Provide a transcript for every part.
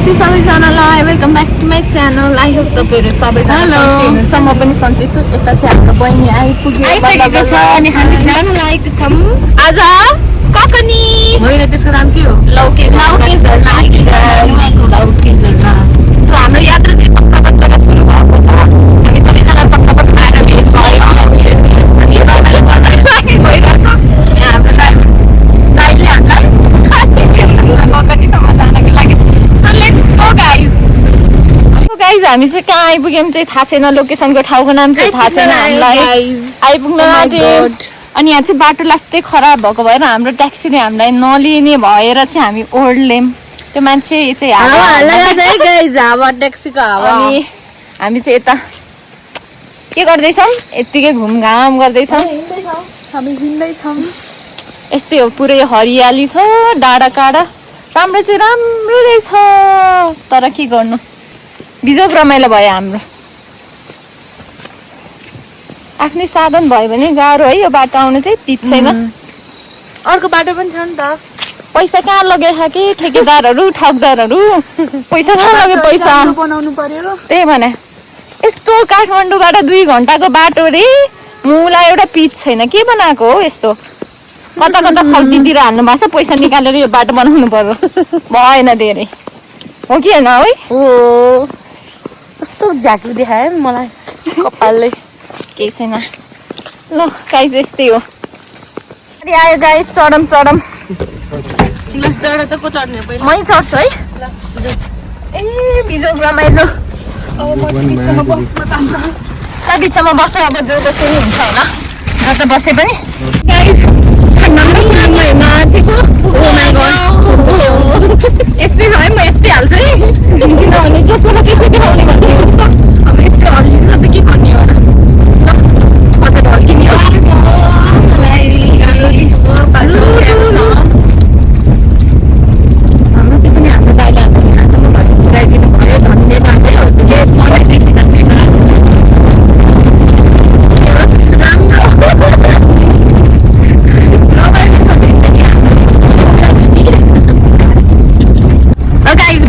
नमस्ते सबैजनालाई, welcome back to my channel. I hope तपाईँहरू सबैजना सन्चै हुनुहुन्छ। म पनि सन्चै छु। यता चाहिँ हाम्रो बहिनी आइपुगेको छ अनि हामी जान लागेको छौँ आज ककनी होइन, त्यसको नाम के हो? लौके झरना। सो हाम्रो यात्रा चाहिँ चक्रपथबाट सुरु भएको छ। हामी सबैजना चक्रपथ खाएर भेट भयो अनि रमाइलो गर्न भइरहेछ। यहाँ हाम्रो दाइले हामीलाई ककनीसम्म जानको लागि। So let's go guys. हामी चाहिँ कहाँ आइपुग्यौँ चाहिँ थाहा छैन। लोकेसनको ठाउँको नाम चाहिँ थाहा छैन हामीलाई। आइपुग्न आँट्यौँ अनि यहाँ चाहिँ बाटो लास्टै खराब भएको भएर हाम्रो ट्याक्सीले हामीलाई नलिने भएर चाहिँ हामी ओर्ल्यौँ। त्यो मान्छे चाहिँ अनि हामी चाहिँ यता के गर्दैछौँ? यत्तिकै घुमघाम गर्दैछौँ। हामी हिँड्दैछौँ। यस्तै हो, पुरै हरियाली छ, डाँडा काँडा। राम्रो चाहिँ राम्रो रहेछ, तर के गर्नु, बिजोग रमाइलो भयो हाम्रो। आफ्नै साधन भयो भने गाह्रो है यो बाटो आउनु चाहिँ। पिच छैन। अर्को बाटो पनि छ नि त। पैसा कहाँ लगेछ कि ठेकेदारहरू ठगदारहरू? पैसा कहाँ लगे? पैसा बनाउनु पर्यो। त्यही भने यस्तो काठमाडौँबाट 2 घन्टाको बाटो रे, मुला एउटा पिच छैन। के बनाएको हो यस्तो? कता कता खल्तीतिर हाल्नु भएको छ। पैसा निकालेर यो बाटो बनाउनु पर्यो। भएन धेरै हो कि होइन है? हो, कस्तो झाँक्री देखायो मलाई कपालले। केही छैन ल गाइस, यस्तै हो। अनि आयो गाइस, चढम मै चढ्छु है। ए बिजोग रमाइलो। बिचमा बसेर अब जो जस्तो हुन्छ होला, जता बसे पनि। गाइस यस्तै भयो, म यस्तै हाल्छु है। किनभने जस्तो छ त्यस्तै देखाउने भन्ने हो। अब यस्तै हल्लिन्छ त के गर्ने हो र? कता ढल्किने हो? हाम्रो त्यो पनि हाम्रो दाइले हाम्रो यहाँसम्म छिराइदिनु भयो। धन्यवाद है हजुर।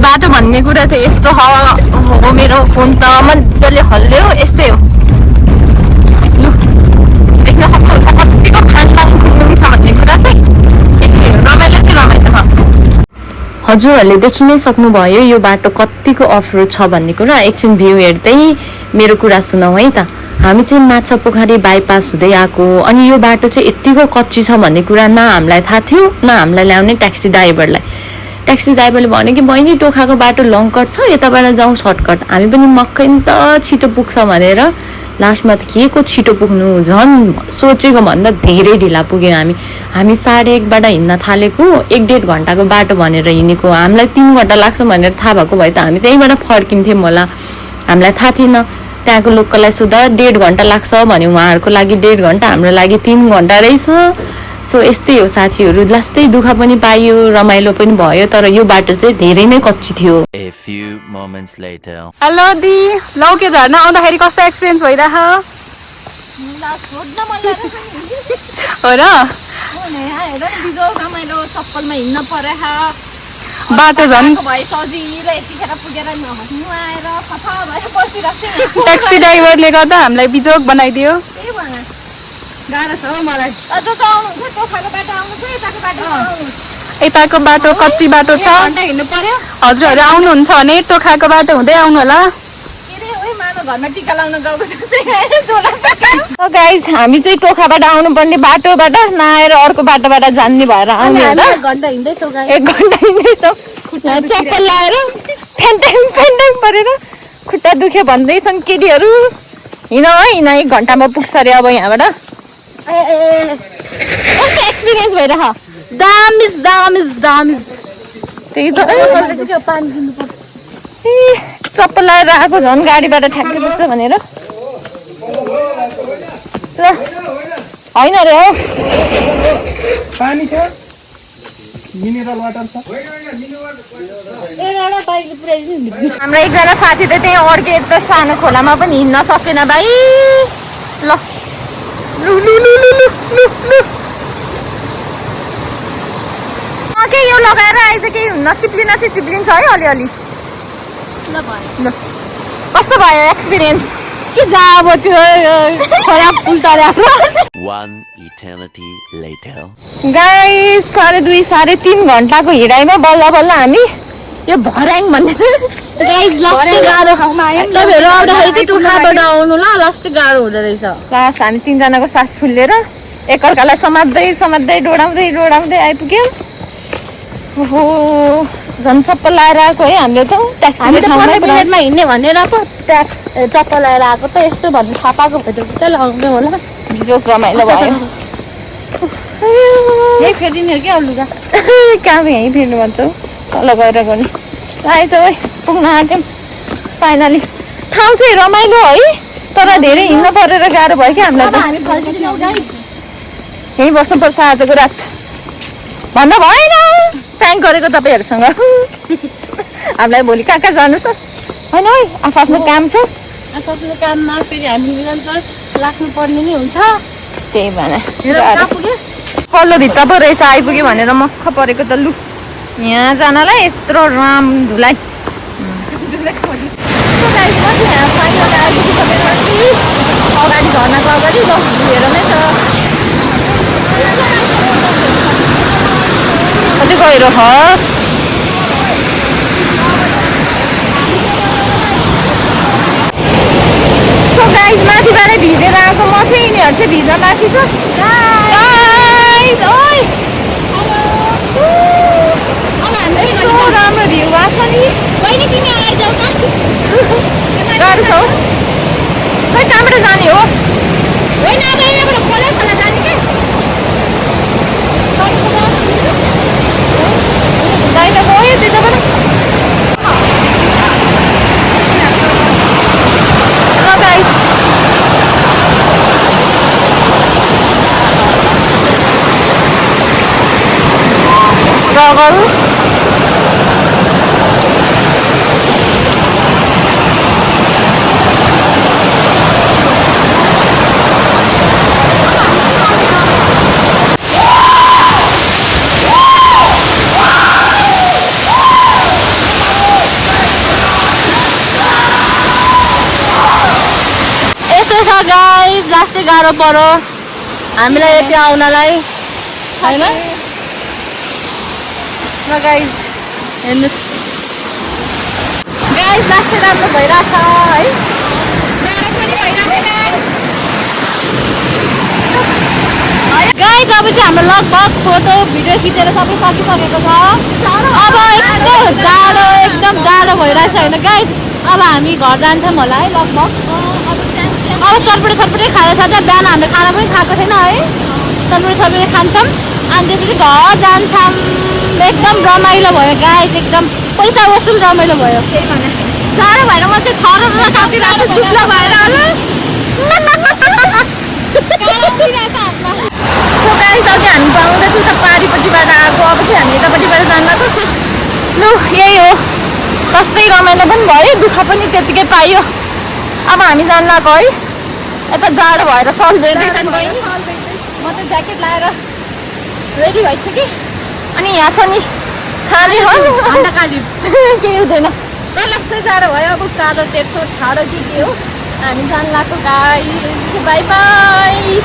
बाटो भन्ने कुरा चाहिँ यस्तो हो। मेरो फोन त मजाले हल्ल्यो। यस्तै हो, लु देख्न सक्नुहुन्छ कतिको खानदान खुल्नु छ भन्ने कुरा चाहिँ। यस्तै हो, रमाइलो चाहिँ रमाइलो छ। हजुरहरूले देखि नै सक्नुभयो यो बाटो कतिको अफ रोड छ भन्ने कुरा। एकछिन भ्यू हेर्दै मेरो कुरा सुनौ है त। हामी चाहिँ माछापोखरी बाइपास हुँदै आएको अनि यो बाटो चाहिँ यत्तिको कच्ची छ भन्ने कुरा न हामीलाई थाहा थियो, न हामीलाई ल्याउने ट्याक्सी ड्राइभरलाई। ट्याक्सी ड्राइभरले भन्यो कि बहिनी टोखाको बाटो लङ कट छ, यताबाट जाउँ सर्टकट। हामी पनि मक्कै नि त छिटो पुग्छ भनेर लास्टमा त के को छिटो पुग्नु, झन् सोचेको भन्दा धेरै ढिला पुग्यौँ हामी 1:30बाट हिँड्न थालेको 1-1.5 घन्टाको बाटो भनेर हिँडेको। हामीलाई 3 घन्टा लाग्छ भनेर थाहा भएको भए त हामी त्यहीँबाट फर्किन्थ्यौँ होला। हामीलाई थाहा थिएन। त्यहाँको लोकललाई सोद्धा 1.5 घन्टा लाग्छ भने उहाँहरूको लागि 1.5 घन्टा, हाम्रो लागि 3 घन्टा रहेछ। सो यस्तै हो साथीहरू, लास्टै दुःख पनि पाइयो, रमाइलो पनि भयो, तर यो बाटो चाहिँ धेरै नै कच्ची थियो। हेलो दी, लौके झर्ना आउँदाखेरि कस्तो एक्सपिरियन्स भइरह? हो र? बाटो झन् ट्याक्सी ड्राइभरले गर्दा हामीलाई बिजोग बनाइदियो। यताको बाटो कच्ची बाटो छ। हजुरहरू आउनुहुन्छ भने टोखाको बाटो हुँदै आउनु होला। गाइस हामी चाहिँ टोखाबाट आउनुपर्ने बाटोबाट नआएर अर्को बाटोबाट जान्ने भएर आउने होला। 1 घन्टा हिँड्दैछौँ। चप्पल लाएर फ्यान्ट्याङ परेर खुट्टा दुख्यो भन्दैछन् केटीहरू। हिँड है हिँड, 1 घन्टामा पुग्छ अरे अब यहाँबाट। कस्तो एक्सपिरियन्स भइरह? दामिज त्यही त। चप्पल लगाएर आएको झन् गाडीबाट ठ्याक्कै पुग्छ भनेर। ल होइन रे हो, पानी छ, मिनरल वाटर छ। हाम्रो एकजना साथी त त्यही अड्के यत्रो सानो खोलामा पनि हिँड्न सकेन भाइ। ल लु लु लु लु लु लु के यो लगाएर आइज, केही हुन्न। चिप्लिन चाहिँ चिप्लिन्छ है अलिअलि। ल कस्तो भयो एक्सपिरियन्स के जाब त्यो खराब पुल तर्याको 1 eternity later. गाइस 2.5 3.5 घन्टाको हिँडाइमा बल्ल बल्ल हामी यो भर्याङ भन्ने गाइस लास्टै गाह्रो ठाउँमा आयौँ तपाईँहरू आउँदाखेरि चाहिँ टुक्राबाट आउनु ल लास्टै गाह्रो हुँदो रहेछ लास्ट हामी 3 जनाको सास फुलेर एकअर्कालाई समात्दै समात्दै डोडाउँदै आइपुग्यौँ ओहो झन् चप्पल लाएर आएको है हामीले त हामी ट्याक्सी त 15 मिनेटमा हिँड्ने भनेर पो चप्पल लाएर आएको त यस्तो भन्नु थाहा पाएको भए त उतै लगाउँदै होला जोक रमाइलो भयो यही फेरिने क्या लुगा कहाँ यहीँ फेर्नु भन्छौ तल गएर गर्ने आएछ है पुग्न आँट्यौँ फाइनली ठाउँ चाहिँ रमाइलो है तर धेरै हिँड्नु परेर गाह्रो भयो क्या हामीलाई हामी फल्किन्छौँ गाइस यहीँ बस्नुपर्छ आजको रात भन्दा भएन प्याङ गरेको तपाईँहरूसँग हामीलाई भोलि कहाँ कहाँ जानु छ होइन है आफ्नो काम छ आफ्नो काममा फेरि हामी निरन्तर लाग्नु पर्ने नै हुन्छ त्यही हेर भएर कहाँ पुग्यो पल्लो भित्ता पो रहेछ आइपुग्यो भनेर मक्ख परेको त लु यहाँ जानलाई यत्रो राम धुलाई अगाडि झर्नाको अगाडि हेर नै छ कति गहिरो छ सो गाइस माथिबाटै भिजेर आएको म चाहिँ यिनीहरू चाहिँ भिज्न बाँकी छ गाइस ओइ यस्तो राम्रो भ्यू भएको छ नि बहिनी तिमी अगाडि जाऊ त गाह्रो छ हौ खै कहाँबाट जाने हो होइन अब यहाँबाट खोला खोला जाने के दाइले गयो त्यताबाट ल गाइस स्ट्रगल गाइस लास्टै गाह्रो पर्यो हामीलाई यति आउनलाई होइन ल गाइस हेर्नुहोस् गाइस लास्टै राम्रो भइरहेछ है गाइस अब चाहिँ हाम्रो लगभग फोटो भिडियो खिचेर सबै सकिसकेको छ अब यस्तो जाडो एकदम जाडो भइरहेछ होइन गाइस अब हामी घर जान्छौँ होला है लगभग अब चटपटे खाएर साथै बिहान हामीले खाना पनि खाएको छैन है चटपटे खान्छौँ अनि त्यसपछि घर जान्छौँ एकदम रमाइलो भयो गाइस एकदम पैसा वसुल रमाइलो भयो त्यही भने जाडो भएर म चाहिँ थर काटिरहेको छु दुब्लो भएर होला सो गाइस अघि हामी पाउँदैछौँ त पारिपट्टिबाट आएको अब चाहिँ हामी यतापट्टिबाट जान लाग्छ लु यही हो कस्तै रमाइलो पनि भयो दुःख पनि त्यत्तिकै पाइयो अब हामी जान लाग्यो है यता जाडो भएर सल भेट्दैछ नि बहिनी म त ज्याकेट लाएर रेडी भइसकेँ अनि यहाँ छ नि खाने हो केही हुँदैन लाग्छ जाडो भयो अब कालो तेर्सो ठाडो के हो हामी जान लाग्यो गाइस बाई बाई